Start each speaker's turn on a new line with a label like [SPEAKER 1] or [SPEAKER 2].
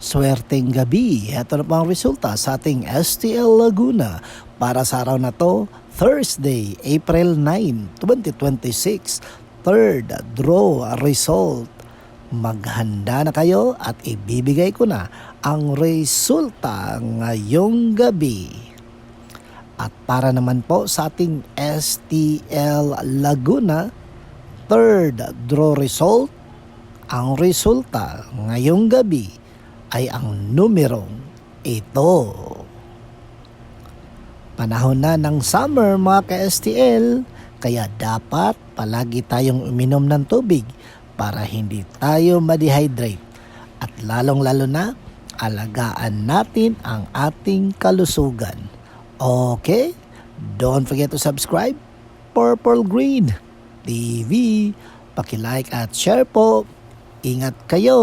[SPEAKER 1] Swerteng gabi. Ito na po ang resulta sa ating STL Laguna para sa araw na to, Thursday, April 9, 2026. Third draw result. Maghanda na kayo at ibibigay ko na ang resulta ngayong gabi. At para naman po sa ating STL Laguna, third draw result, ang resulta ngayong gabi ay ang numerong ito. Panahon na ng summer mga ka-STL, kaya dapat palagi tayong uminom ng tubig para hindi tayo ma-dehydrate. At lalong-lalo na, alagaan natin ang ating kalusugan. Okay? Don't forget to subscribe, Purple Green TV. Paki-like at share po. Ingat kayo!